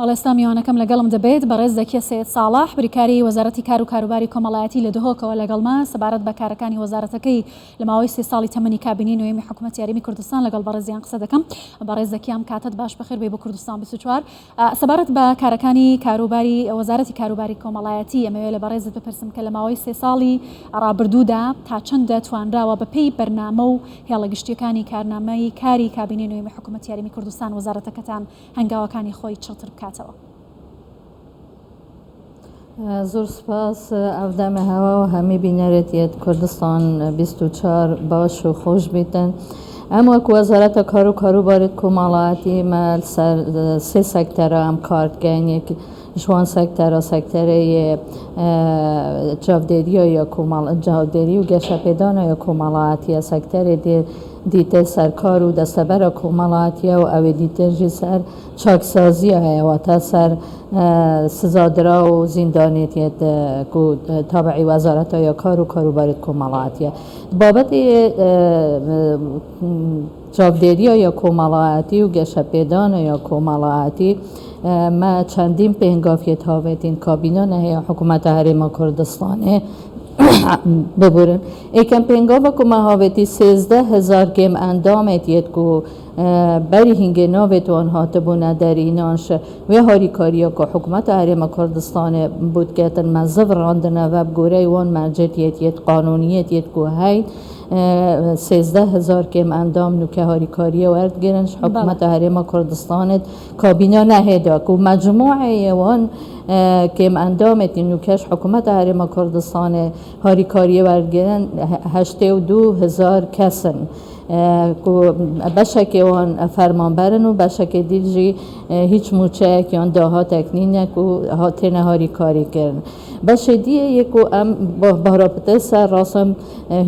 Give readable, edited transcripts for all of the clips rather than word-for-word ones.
ئەڵێستا میوانەکەم لەگەڵم دەبێت بەڕێز زەکیە سید ساڵح بریکاری وەزارەتی کار و کاروباری کۆمەڵایەتی لە دهۆکەوە لەگەڵما سەبارەت بە کارەکانی وەزارەتەکەی لە ماوەی 3 ساڵی تەمەنی کابینی نوێمی حکوومەتی یاریمی کوردستان لەگەڵ بەڕێزیان قسە دەکەم. بەڕێز زەکیام کاتت باش بەخێر بێ بۆ کوردستان 24. سەبارەت بە کارەکانی کاروباری وەزارەتی کاروباری کۆمەڵایەتی ئەمەوێت لە بەڕێزت بپرسم کە لە ماوەی 3 ساڵی ڕابردوودا تا چەند دەتوانراوە بەپێی بەرنامە و هێڵەگشتیەکانی کارنامەی کاری کابینی نوێمی حکوومەتی یاریمی کوردستان وەزارەتەکەتان هەنگاوەکانی خۆی چڵتر بکاتەوە؟ زۆر سپاس ئەودەمە هەوا و هەمی بینەرێتیت کوردستان 24 باش و خۆش بیتن. ئەم وەک وەزارەتە کار و کاروباری کۆمەڵایەتی مە سەر 3 سەکتەرە ئەم کارتگەین یەک جوان سەکتەرە سەکتەرەی چاودێریە یا چاودێری و گەشەپێدانە یا کۆمەڵایەتیە سەکتەرێ دیتە سەرکار و دەستەبەرە کۆمەڵایەتیە و ئەوێ دیتەژی سەر چاکسازیە هەیەواتە سەر سزادرا و زیندانێتیت و تابعی وەزارەتە یا کار و کاروباری کۆمەڵایەتیە بابەتی چاودێریە یا کۆمەڵایەتی و گەشەپێدانە یا کۆمەڵایەتی ما چەندین پێنگافێت هاوێتین کابینانە هەیە حکوومەتە هەرێما کوردستانێ ببورن ئێکەم پێنگاوەکو مە هاوێتی 13,000 گێم ئەندامێتیت و بەری هینگێ ناوێت وان هاتبوونە دەرینانش وێ هاریکاریە کە حکوومەتە هەرێما کوردستانێ بودکێتن مەزڤ ڕاندنەوە بگورەی وان مەرجێتیت قانونیەتیت و هەی 13,000 کێم ئەندام نوکە هاریکاریە وەردگرنش حکوومەتە هەرێما کوردستانێت کابینا نەهێدا و مەجموعەیە وان کێم ئەندامێتی نوکەش حکوومەتە هەرێما کوردستانێ هاریکاریە وەرگرن 82,000 کەسن بەشێکی وان فەرمانبەرن و بەشێکی دیژی هیچ موچەیەکیان داهاتێک نینەک و هاتێنە هاریکاریکردن بەشێ دیە یەک و ئەم بەڕابطە سەر ڕاستم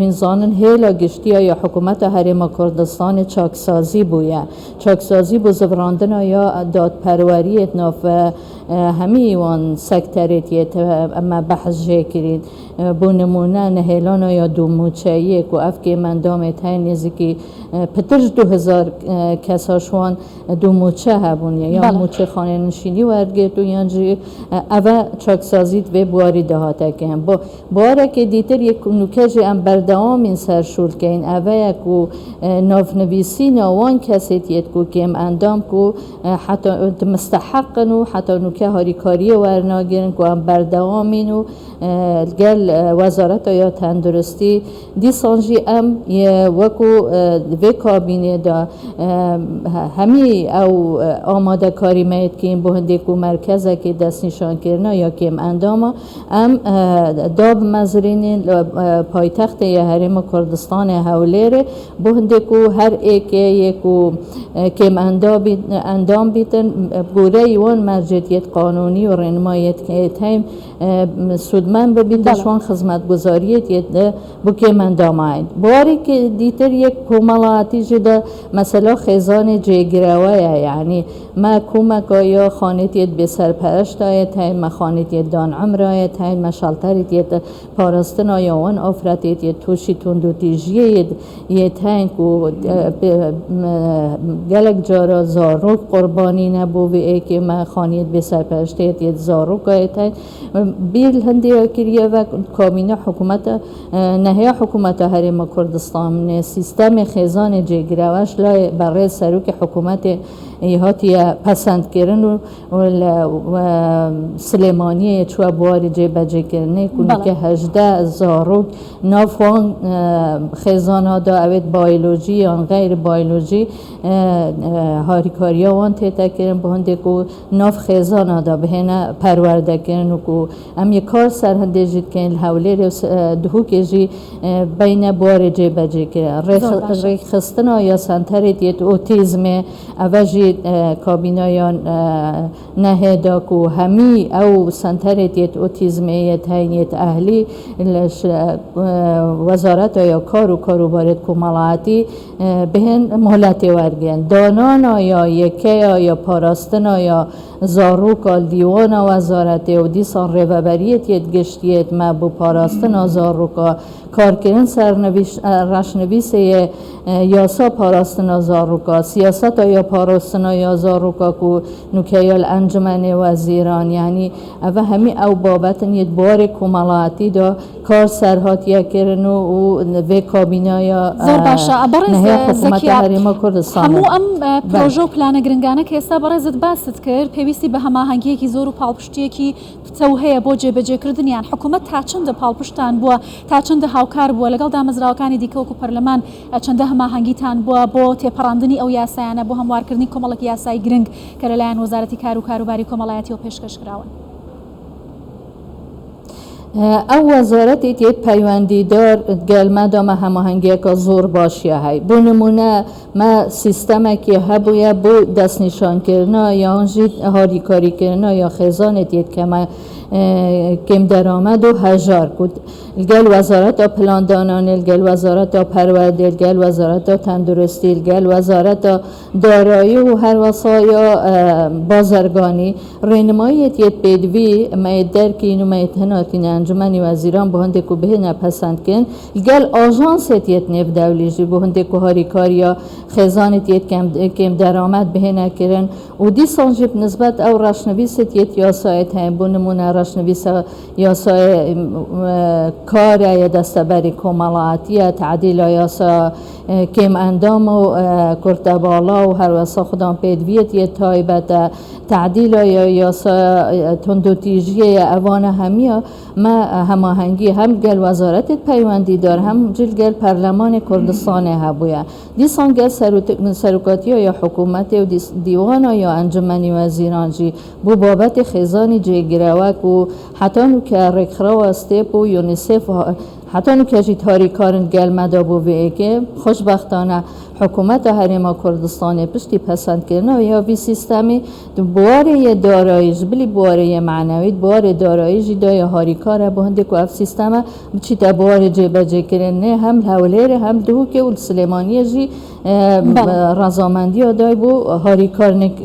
هینزانن هێلا گشتیە یا حکوومەتە هەرێما کوردستانی چاکسازی بووە چاکسازی بۆ زڤڕاندنە یا دادپەروەریەت ناف هەمی وان سەکتەرێتیت ئەمە بەحث جێکرین بۆ نمونە نەهێلانە یا دووموچەیەک و ئەف کێمەندامێت هەیە نێزیکی پترش 2,000 کەساشوان دووموچە هەبوونیە یا موچە خانێنشینی وەرگێت و یانجی ئەوە چاکسازیت وێ بواری داهاتەکەیان بۆ بوارێکی دیتر یەک نوکەژی ئەم بەردەوامین سەرشولکەین ئەوەیەک و ناونویسی ناوان کەسێتیت و کێم ئەندام و حتا مستحقن و حتا نوکە هاریکاریە وەرناگرن و ئەم بەردەوامین و گەل وەزارەتە یا تەندروستی دیسانجی ئەم وەکو وێ کابینێدا هەمی ئەو ئامادەکاریمەیەتکەین بۆ هەندێک و مەرکەزێکی دەستنیشانکردنە یا کێم ئەندامە ئەم داب مەزرینین پایتەختە یا هەرێما کوردستانی هەولێرێ بۆ هەندێک و هەر ئێکەیەک و کێم ئەندام بیتن گورەی وان مەرجێتیت قانونی و ڕێنمایەت هەیم سودمەن ببین دەشوان خزمەتگوزاریەتیت بۆ کێم ئەنداماین بوارێکی دیتر یەک کۆمەڵایەتیژیدا مەسەلا خێزانی جێگرەوەیە یعنی ما کومەکە یا خانێتیت بێسەرپەرشتایەت هەین مە خانێتیت دان عمرایەت هەین مە شەڵتەرێتیت پاراستنا یا وان ئافرەتێتیت تووشی توندوتیژیەت هەین و گەلک جارە زاڕۆک قوربانی نەبوو وێ ئێکێ مە خانێت بێسەرپەرشتێتیت زاڕۆکایەت هەین بیل هەندێک کریەوە کابینە حکوومەتە نەهەیە حکوومەتە هەرێما کوردستان سیستەمی خێزانی جێگرەوەش لای بەڕێز سەرۆکی حکوومەتێ هاتیە پەسەندکردن و سلێمانیە چووە بواری جێبەجێکردنی کونکە 18 زاڕۆک ناوان خێزانەدا ئەوێت بایۆلۆژی یان غەیر بایۆلۆژی هاریکاریە وان تێتەکردن بۆ هەندێک و ناو خێزانەدا بهێنە پەروەردەکردن و ئەم یە کار سەر هەندێژیت کەین هەولێرێ و دهوکێژی بینە بواری جێبەجێکردن ڕێکخستنە یا سەنتەرێتیت ئۆتیزمێ ئەوەژی کابینایان نەهێداک و هەمی ئەو سەنتەرێتیت ئۆتیزمەیەت هەینێت ئەهلی وەزارەتە یا کار و کاروبارێت کۆمەڵایەتی بهێن مهلەتی وەرگێن دانانە یا یەکەیە یا پاراستنە یا زاڕۆکە دیوانە وەزارەتێ و دیسان ڕێڤەبەریەتیت گشتیت مە بۆ پاراستنە زاڕۆکە کارکردن سەر ڕەشنویسێ یاسا پاراستنا زاروکا سیاست یا پاراستنا یا زاروکا کو نکیال انجمن وزیران یعنی اوه همی او بابت نیت بار کمالاتی دا کار سرهات یا کرن و کابینا یا زۆر باشە نهی حکومت هریما کردستان هەموو ئەم پرۆژە و پلانە گرنگانە کە ئێستا بەڕێزت باست کرد پێویستی بە هەماهەنگیەکی زۆر و پاڵپشتیەکی پچە هەیە بۆ جێبەجێکردنیان حکوومەت تا چەندە پاڵپشتان بووە تا چەندە هاوکار بووە لەگەڵ دامەزراوەکانی دیکەوەکو پەرلەمان چەندە هەماهەنگیتان بووە بۆ تێپەڕاندنی ئەو یاسایانە بۆ هەموارکردنی کۆمەڵێک یاسای گرنگ کە لەلایەن وەزارەتی کار و کاروباری کۆمەڵایەتیەوە پێشکەشکراون. او وزارتی تیت پیوندی دار گلمه دام هماهنگی که زور باشیه های بو نمونه ما سیستم که هبویه بو دست نشان کرنا یا آنجی هاریکاری کرنا یا خزانه تیت که ما کم درآمد و هجار کد گل وزارت پلان دانان گل وزارت پرورده گل وزارت تندرستی گل وزارت دارایی و هر وسایا بازرگانی رنمایی تیت بدوی ما درک اینو ما اتناتین انجمنی وزیران بهنده کو به نپسند کن گل آژانس تیت نف دولیجی بهنده کو هاریکاریا خزانه تیت کم درآمد به نکرن و دی سانجب نسبت او رشنویس تیت یاسایت هم بونمونه رشنویس یاسای کار یا دستبری کمالاتی تعدیل یاسا کم اندام و کرتبالا و هر وسا خودم پیدویت یه تایبت تعدیل یا یاسا تندوتیجی اوان همیا ما هماهنگی هم گل وزارت پیوندی دار هم جل گل پرلمان کردستان هبویا دیسان گل سروکاتی یا حکومت و دیوان یا انجمنی وزیران جی بو بابت خزانی جی گروک و حتی نو که رکخرا و استیپ و یونیسف حتی نو که جی تاریکارن گل مدا بو وی که خوشبختانه حکومت هریما کردستان پشتی پسند کردن یا وی سیستمی بواره داراییش بلی بواره معنوی بواره داراییش دای هاریکاره بهنده که اف سیستم چی تا بواره جبجه کردن هم حولیر هم دو که اول سلیمانی جی رضامندی دای بو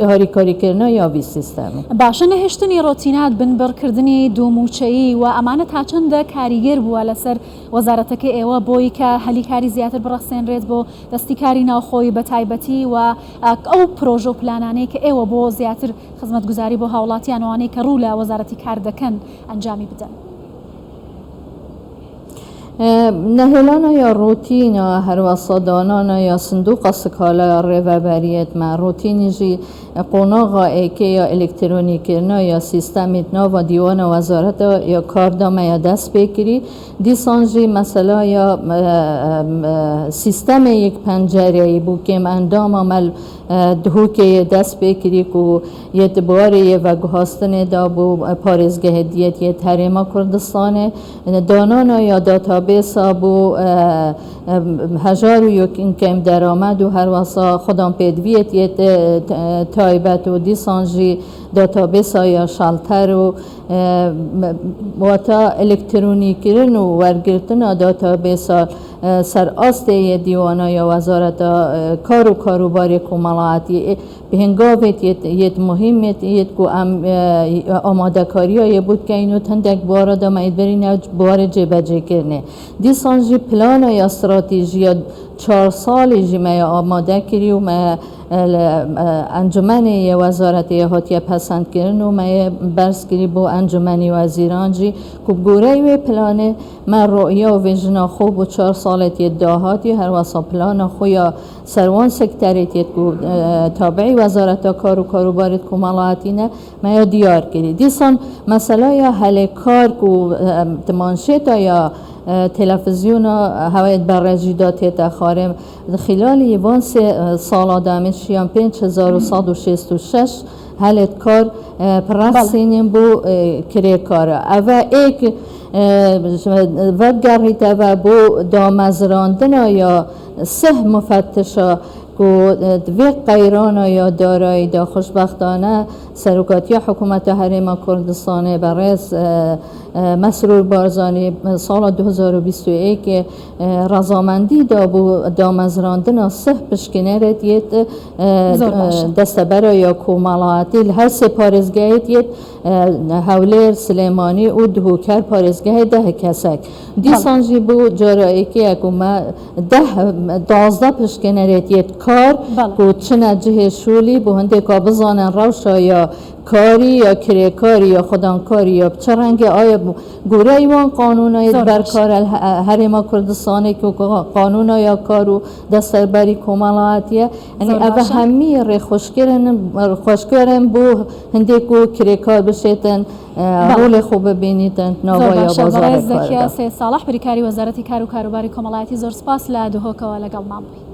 هاریکاری کردن یا وی سیستمی باشه نهشتنی روتینات بنبرکردنی دوموچه‌ای و امانت ها چند کاریگر بووە لەسەر وەزارەتەکە ئێوە بۆی کە هەلیکاری زیاتر بڕەخسێنرێت بۆ دەستیکاری ناوخۆی بە تایبەتی و ئەو پرۆژە و پلانانەی کە ئێوە بۆ زیاتر خزمەتگوزاری بۆ هاوڵاتیان ئەوانەی کە ڕوو لە وەزارەتی کار دەکەن ئەنجامی بدەن. نهلانا یا روتین هر وسادانانا یا صندوق سکالا ریوبریت ما روتینی جی قناغا ایکی یا الکترونیکرنا یا سیستمیت نا و دیوان وزارت یا کاردام یا دست بکری دیسان جی مثلا یا سیستم یک پنجره بو کم اندام عمل دهو که دست بکری که یتباری و گهاستن دا بو پارزگه دیت یه تریما کردستانه دانانا یا داتابیس بو هزار و یک کم درآمد و هر واسا خودم پیدویت یه تایبت و دیسانجی داتابیس یا شالتر و واتا الکترونیکرن و ورگرتن داتابیس سر آست دیوانا یا وزارت کار و کاروباری کمالاتی به هنگاوت یت مهمت یت کو آماده کاری های بود که اینو تندک بارا دامید برین بار جبجه کرنه دیسانجی پلان یا استراتژی 4 سال جمعه آماده کری و ما انجمن وزارت هاتیه پسند کردن و ما برس کری با انجمن وزیران جی که گوره و پلانه ما رؤیا و ویژنا خوب و 4 سالت داهاتی هر واسا پلان خویا سروان سکتریت که تابعی وزارت کار و کاروبار کمالاتی نه ما دیار کری دیسان مثلا یا حل کار که تمانشیت یا تلفزیون هوایت بررسی داده خارم خلال یوان سال آدمش شیان 5166 حالت کار پرسینیم بو کری کاره اوه ایک وگریت و بو دامزراندن یا سه مفتشا که دوی قیران یا دارایی دا خوشبختانه سەرۆکاتی حکوومەتە هەرێما کوردستانê بەڕێز مەسرور بارزانî ساڵa 2021 ڕەزامەندی دابوو دامەزراندنا سih piştgirêk yê desteberê ya Komalatî li her sê parêzgehê yê Hewlêr, Silêmanî û Duhokar parêzgehê 10 kesek. Dîsan jî bû carayekê ku me 12 piştgirêk yê kar ku çine cihê şûlî bu hindê ka bizanin rewşa ya کاری یا کرهکاری یا خودانکاری یا چه رنگ آیا گوره ایوان قانونای برکار هرما کردستانی که قانونا یا کارو دستربری کمالاتیه یعنی اوه همی ری خوشگرن بو هنده کو کرهکار بشیتن رول خوب ببینیدن نوای بازار کار زکیه سید صالح بریکاری وزارتی کار و کاروباری کمالاتی زور سپاس لدهوکا و لگل مامبی